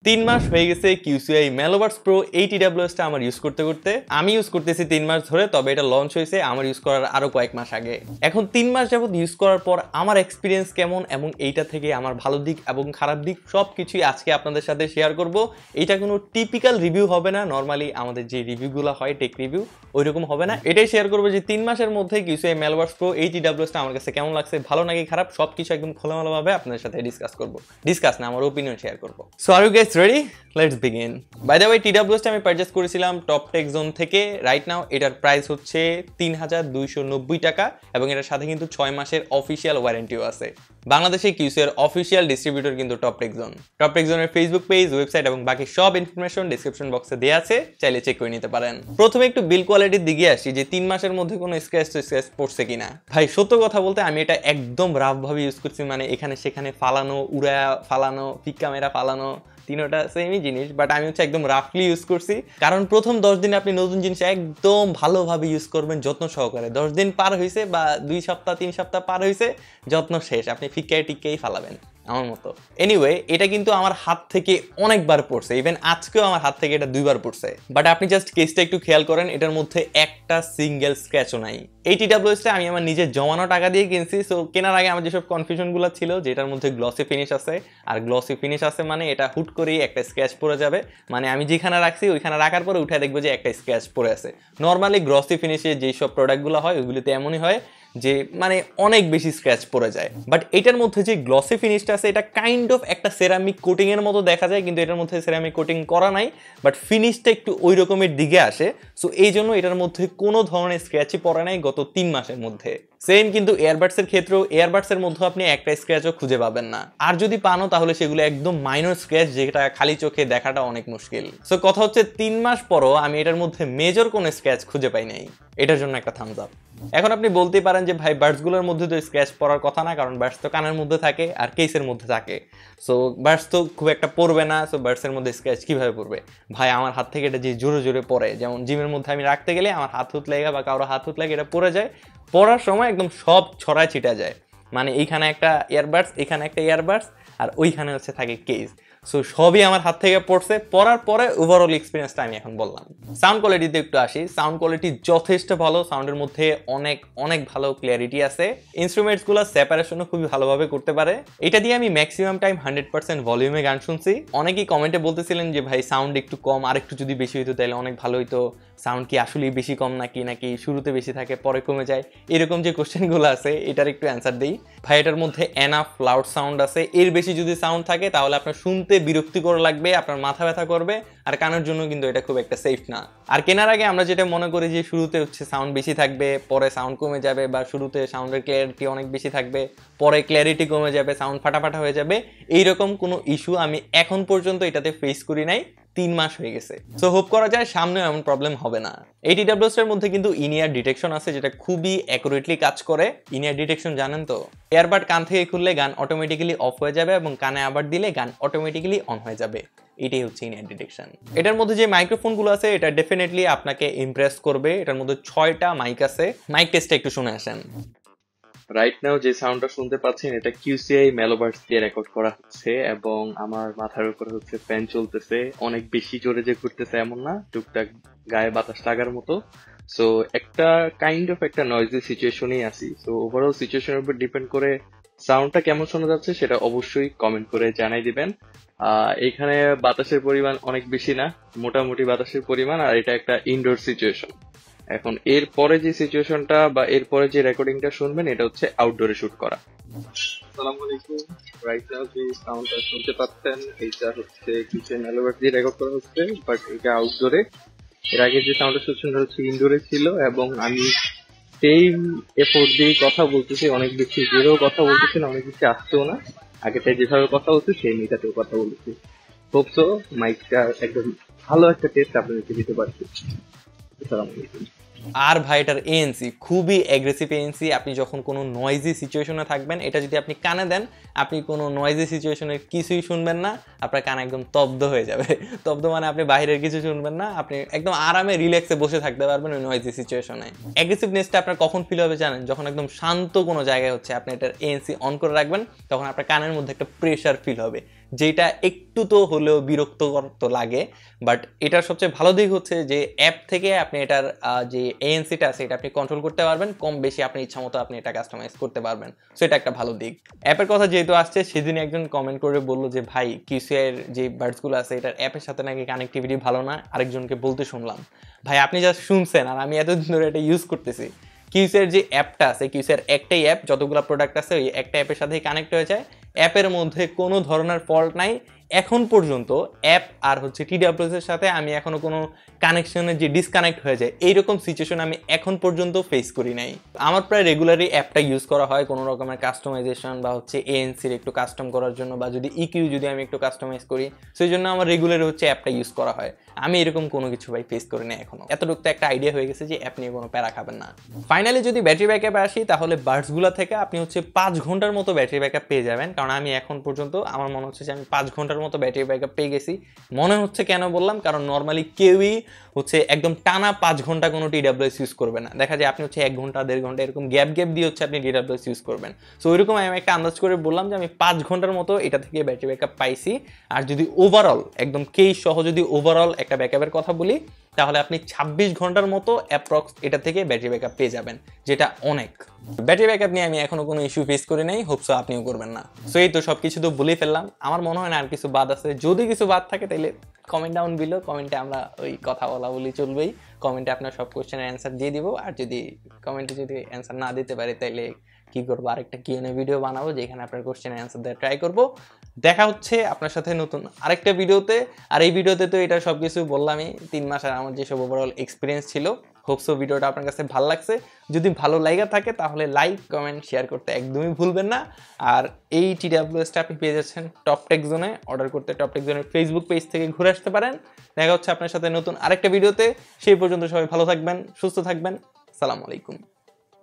3 মাস হয়ে গেছে QCI Meloverse Pro 80WS টা আমার ইউজ করতে করতে। আমি ইউজ করতেছি 3 মাস ধরে, তবে এটা লঞ্চ হয়েছে আমার ইউজ করার আরো কয়েক মাস আগে। এখন 3 মাস যাবত ইউজ করার পর আমার এক্সপিরিয়েন্স কেমন এবং এইটা থেকে আমার ভালো দিক এবং খারাপ দিক সবকিছুই আজকে আপনাদের সাথে শেয়ার করব। এটা কোনো টিপিক্যাল রিভিউ হবে না, নরমালি আমাদের যে রিভিউগুলো হয় টেক রিভিউ ওইরকম হবে না। এটাই শেয়ার করবো যে 3 মাসের মধ্যে QCI Meloverse Pro 80WS টা আমার কাছে কেমন লাগছে, ভালো নাকি খারাপ, সবকিছু একদম খোলামেলাভাবে আপনাদের সাথে ডিসকাস করবো। ডিসকাস না, আমার ওপিনিয়ন শেয়ার করবো। So are you guys ready? Let's begin. By the way, TWS টা আমি পারচেজ করেছিলাম টপ টেক জোন থেকে। রাইট নাও এটার প্রাইস হচ্ছে 3290 টাকা এবং এটার সাথে কিন্তু 6 মাসের অফিসিয়াল ওয়ারেন্টিও আছে। বাংলাদেশে QCI এর অফিসিয়াল ডিস্ট্রিবিউটর কিন্তু Top Tech Zone. Top Tech জোনের ফেসবুক পেজ, ওয়েবসাইট এবং বাকি সব ইনফরমেশন ডেসক্রিপশন বক্সে দেওয়া আছে, চাইলে চেক করে নিতে পারেন। প্রথমে একটু বিল কোয়ালিটির দিকে আসি যে 3 মাসের মধ্যে কোনো স্ক্র্যাচ পড়ছে কিনা। ভাই সত্য কথা বলতে আমি এটা একদম রাফ ভাবে ইউজ করছি, মানে এখানে সেখানে ফালানো, উড়া ফালানো, পিক ক্যামেরা ফালানো, তিনোটা সেমই জিনিস, বাট আমি হচ্ছে একদম রাফলি ইউজ করছি। কারণ প্রথম 10 দিন আপনি নতুন জিনিস একদম ভালোভাবে ইউজ করবেন, যত্ন সহকারে। 10 দিন পার হয়েছে বা 2 সপ্তাহ 3 সপ্তাহ পার হয়েছে, যত্ন শেষ, আপনি ফিক্কায় টিক্কাই ফালাবেন আমার মতো। এনিওয়ে, এটা কিন্তু আমার হাত থেকে অনেকবার পড়ছে, ইভেন আজকেও আমার হাত থেকে এটা 2বার পড়ছে। বাট আপনি জাস্ট কেসটা একটু খেয়াল করেন, এটার মধ্যে একটা সিঙ্গেল স্ক্র্যাচও নাই। এই TWS টা আমি আমার নিজের জমানো টাকা দিয়ে কিনছি। সো কেনার আগে আমার যেসব কনফিউশনগুলো ছিল যে এটার মধ্যে গ্লসি ফিনিশ আছে, আর গ্লসি ফিনিশ আছে মানে এটা হুট করেই একটা স্ক্র্যাচ পড়ে যাবে। মানে আমি যেখানে রাখছি ওইখানে রাখার পরে উঠে দেখবো যে একটা স্ক্র্যাচ পড়ে আছে। নর্মালি গ্লসি ফিনিশে যেসব প্রোডাক্টগুলো হয় ওইগুলিতে এমনই হয় যে মানে অনেক বেশি স্ক্র্যাচ পড়ে যায়। বাট এটার মধ্যে যে গ্লসি ফিনিশটা আছে এটা কাইন্ড অফ একটা সেরামিক কোটিং এর মতো দেখা যায়, কিন্তু এটার মধ্যে সেরামিক কোটিং করা নাই, বাট ফিনিশটা একটু ওই রকমের দিকে আসে। সো এই জন্য এটার মধ্যে কোনো ধরনের স্ক্র্যাচই পড়ে নাই গত 3 মাসের মধ্যে। সেম কিন্তু এয়ারবাডস এর ক্ষেত্রেও, এয়ারবাডস এর মধ্যে আপনি একটা স্ক্র্যাচও খুঁজে পাবেন না, আর যদি পানও তাহলে সেগুলো একদম মাইনর স্ক্র্যাচ, যেটা খালি চোখে দেখাটা অনেক মুশকিল। সো কথা হচ্ছে 3 মাস পরও আমি এটার মধ্যে মেজর কোনো স্ক্র্যাচ খুঁজে পাই নাই। এটার জন্য একটা থামস আপ। এখন আপনি বলতে পারেন যে ভাই বাডসগুলোর মধ্যে তো স্ক্র্যাচ পড়ার কথা না, কারণ বাডস তো কানের মধ্যে থাকে আর কেসের মধ্যে থাকে। সো বাডস তো খুব একটা পড়বে না, সো বাডসের মধ্যে স্ক্র্যাচ কিভাবে পড়বে? ভাই আমার হাত থেকে এটা যে জোরে জোরে পড়ে, যেমন জিমের মধ্যে আমি রাখতে গেলে আমার হাত হুত লেগে বা কারো হাত হুত লেগে এটা পড়ে যায়, পড়ার সময় একদম সব ছড়ায় ছিটা যায়। মানে এইখানে একটা ইয়ারবাডস, এখানে একটা ইয়ারবাডস, আর ওইখানে হচ্ছে থাকে কেস। সো সবই আমার হাত থেকে পড়ছে। পড়ার পরে ওভারঅল এক্সপিরিয়েন্সটা আমি এখন বললাম। সাউন্ড কোয়ালিটিতে একটু আসি। সাউন্ড কোয়ালিটি যথেষ্ট ভালো, সাউন্ডের মধ্যে অনেক অনেক ভালো ক্লিয়ারিটি আছে। ইনস্ট্রুমেন্টসগুলো সেপারেশনও খুবই ভালোভাবে করতে পারে। এটা দিয়ে আমি ম্যাক্সিমাম টাইম 100% ভলিউমে গান শুনছি। অনেকেই কমেন্টে বলতেছিলেন যে ভাই সাউন্ড একটু কম, আর একটু যদি বেশি হইতো তাহলে অনেক ভালো হইতো। সাউন্ড কি আসলেই বেশি কম নাকি শুরুতে বেশি থাকে পরে কমে যায়, এরকম যে কোশ্চেনগুলো আছে এটার একটু অ্যান্সার দিই। ভাই এটার মধ্যে এনাফ লাউড সাউন্ড আছে। এর বেশি যদি সাউন্ড থাকে তাহলে আপনার শুনতে বিরক্তিকর লাগবে, আপনার মাথা ব্যথা করবে, আর কানের জন্য কিন্তু এটা খুব একটা সেফ না। আর কেনার আগে আমরা যেটা মনে করি যে শুরুতে হচ্ছে সাউন্ড বেশি থাকবে, পরে সাউন্ড কমে যাবে, বা শুরুতে সাউন্ডের ক্লিয়ারিটি অনেক বেশি থাকবে, পরে ক্লিয়ারিটি কমে যাবে, সাউন্ড ফাটাফাটা হয়ে যাবে, এইরকম কোনো ইস্যু আমি এখন পর্যন্ত এটাতে ফেস করি নাই। 3 মাস হয়ে গেছে। সো হোপ করা যায় সামনে এমন প্রবলেম হবে না। এই TWS এর মধ্যে কিন্তু ইনিয়ার ডিটেকশন আছে, যেটা খুবই অ্যাকুরেটলি কাজ করে। ইনিয়ার ডিটেকশন জানেন তো? এয়ারবাড কান থেকে খুললে গান অটোমেটিক্যালি অফ হয়ে যাবে এবং কানে আবার দিলে গান অটোমেটিক্যালি অন হয়ে যাবে। এটাই হচ্ছে ইনিয়ার ডিটেকশন। এটার মধ্যে যে মাইক্রোফোনগুলো আছে এটা ডেফিনেটলি আপনাকে ইমপ্রেস করবে। এটার মধ্যে 6টা মাইক আছে। মাইক টেস্টটা একটু শুনে আসেন। রাইট নাও যে সাউন্ডটা শুনতে পাচ্ছেন এটা QCI Meloverse দিয়ে রেকর্ড করা হচ্ছে, এবং আমার মাথার উপরে হচ্ছে ফ্যান চলতেছে। অনেক বেশি জোরে যে ঘুরতেছে এমন না, টুকটাক গায়ে বাতাস লাগার মতো। সো একটা কাইন্ড অফ একটা নয়েজি সিচুয়েশনেই আছি। সো ওভারঅল সিচুয়েশনের উপর ডিপেন্ড করে সাউন্ডটা কেমন শোনা যাচ্ছে সেটা অবশ্যই কমেন্ট করে জানাই দিবেন। এখানে বাতাসের পরিমাণ অনেক বেশি না, মোটামুটি বাতাসের পরিমাণ, আর এটা একটা ইনডোর সিচুয়েশন। এখন এর পরে যে সিচুয়েশনটা বা এরপরে যে রেকর্ডিংটা শুনবেন এটা হচ্ছে আউটডোরে শুট করা। আসসালামু আলাইকুম। রাইট নাও যে সাউন্ডটা শুনতে পাচ্ছেন এইটা হচ্ছে QCI Meloverse দিয়ে রেকর্ড করা হচ্ছে, বাট এটা আউটডোরে। এর আগে যে সাউন্ডটা শুনছেন এটা হচ্ছে ইনডোরে ছিল, এবং আমি সেম এফোর্ট দিয়ে কথা বলতেছি, অনেক বেশি জোরেও কথা বলতেছি না, অনেক বেশি আসতেও না। আগেটা যেভাবে কথা বলছি সেই এটাতেও কথা বলতেছি। হোপ সো মাইকটা একদম ভালো একটা টেস্ট আপনাদেরকে দিতে পারছি। আসসালামু আলাইকুম। আর ভাই এটার ANC খুবই অ্যাগ্রেসিভ ANC। আপনি যখন কোনো নয়েজি সিচুয়েশনে থাকবেন, এটা যদি আপনি কানে দেন, আপনি কোনো নয়েজি সিচুয়েশনের কিছুই শুনবেন না, আপনার কান একদম স্তব্ধ হয়ে যাবে। স্তব্ধ মানে আপনি বাইরের কিছু শুনবেন না, আপনি একদম আরামে রিল্যাক্সে বসে থাকতে পারবেন ওই নয়েজি সিচুয়েশনে। অ্যাগ্রেসিভনেসটা আপনার কখন ফিল হবে জানেন? যখন একদম শান্ত কোনো জায়গায় হচ্ছে আপনি এটার ANC অন করে রাখবেন, তখন আপনার কানের মধ্যে একটা প্রেশার ফিল হবে, যেটা একটু তো হলেও বিরক্তকর তো লাগে। বাট এটার সবচেয়ে ভালো দিক হচ্ছে যে অ্যাপ থেকে আপনি এটার যে এএনসিটা আছে এটা আপনি কন্ট্রোল করতে পারবেন, কম বেশি আপনি ইচ্ছা মতো আপনি এটা কাস্টমাইজ করতে পারবেন। সো এটা একটা ভালো দিক। অ্যাপের কথা যেহেতু আসছে, সেদিন একজন কমেন্ট করে বললো যে ভাই কিউসিআই এর যে বাডসগুলো আছে এটার অ্যাপের সাথে নাকি কানেক্টিভিটি ভালো না, আরেকজনকে বলতে শুনলাম। ভাই আপনি যা শুনছেন, আর আমি এতদিন ধরে এটা ইউজ করতেছি। কিউসিআই এর যে অ্যাপটা আছে, কিউসিআই এর একটাই অ্যাপ, যতগুলো প্রোডাক্ট আছে ওই একটা অ্যাপের সাথেই কানেক্ট হয়ে যায়। অ্যাপের মধ্যে কোনো ধরনের ফল্ট নাই এখন পর্যন্ত। অ্যাপ আর হচ্ছে টিডাব্লিউএস এর সাথে আমি এখনো কোনো কানেকশনের যে ডিসকানেক্ট হয়ে যায় এইরকম সিচুয়েশন আমি এখন পর্যন্ত ফেস করি নাই। আমার প্রায় রেগুলারই অ্যাপটা ইউজ করা হয় কোনো রকমের কাস্টমাইজেশন বা হচ্ছে এএনসির একটু কাস্টম করার জন্য, বা যদি ইকিউ যদি আমি একটু কাস্টমাইজ করি, সেই জন্য আমার রেগুলার হচ্ছে অ্যাপটা ইউজ করা হয়। আমি এরকম কোনো কিছু ভাই ফেস করি না এখনো। এতটুকু তো একটা আইডিয়া হয়ে গেছে যে অ্যাপ নিয়ে কোনো প্যারা খাবেন না। ফাইনালি যদি ব্যাটারি ব্যাকআপে আসি, তাহলে বাডসগুলো থেকে আপনি হচ্ছে 5 ঘন্টার মতো ব্যাটারি ব্যাকআপ পেয়ে যাবেন। কারণ আমি এখন পর্যন্ত আমার মনে হচ্ছে যে আমি 5 ঘন্টার মতো ব্যাটারি ব্যাকআপ পেয়ে গেছি। মনে হচ্ছে কেন বললাম, কারণ নর্মালি কেউই হচ্ছে একদম টানা 5 ঘন্টা কোনো টিডাব্লিউএস ইউজ করবে না। দেখা যায় আপনি হচ্ছে 1 ঘন্টা 1.5 ঘন্টা এরকম গ্যাপ দিয়ে হচ্ছে আপনি টিডাব্লিউএস ইউজ করবেন। সো ওইরকম আমি একটা আন্দাজ করে বললাম যে আমি 5 ঘন্টার মতো এটা থেকে ব্যাটারি ব্যাকআপ পাইছি। আর যদি ওভারঅল একদম কেই সহ যদি ওভারঅল একটা ব্যাকআপের কথা বলি, তাহলে আপনি 26 ঘন্টার মতো অ্যাপ্রক্স এটা থেকে ব্যাটারি ব্যাকআপ পেয়ে যাবেন, যেটা অনেক। ব্যাটারি ব্যাকআপ নিয়ে আমি এখনো কোনো ইস্যু ফেস করি নাই, হোপসো আপনিও করবেন না। সো এই তো সবকিছু তো বলেই ফেললাম। আমার মনে হয় না আর কিছু বাদ আছে। যদি কিছু বাদ থাকে তাহলে কমেন্ট ডাউন বিলো, কমেন্টে আমরা ওই কথা বলি চলবেই। কমেন্টে আপনার সব কোশ্চেনের অ্যান্সার দিয়ে দিব। আর যদি কমেন্টে যদি অ্যান্সার না দিতে পারি তাহলে কি করবো, আরেকটা কিউএনএ ভিডিও বানাবো যেখানে আপনার কোশ্চেনের অ্যান্সার দেওয়ার ট্রাই করবো। দেখা হচ্ছে আপনার সাথে নতুন আরেকটা ভিডিওতে। আর এই ভিডিওতে তো এটা সব কিছু বললামই, 3 মাসের আমার যেসব ওভারঅল এক্সপিরিয়েন্স ছিল। হোপসো ভিডিওটা আপনার কাছে ভালো লাগছে। যদি ভালো লাগা থাকে তাহলে লাইক কমেন্ট শেয়ার করতে একদমই ভুলবেন না। আর এই টিডাব্লিউএসটা আপনি পেয়ে যাচ্ছেন টপটেক জোনে। অর্ডার করতে টপটেক জোনের ফেসবুক পেজ থেকে ঘুরে আসতে পারেন। দেখা হচ্ছে আপনার সাথে নতুন আরেকটা ভিডিওতে। সেই পর্যন্ত সবাই ভালো থাকবেন, সুস্থ থাকবেন। আসসালামু আলাইকুম।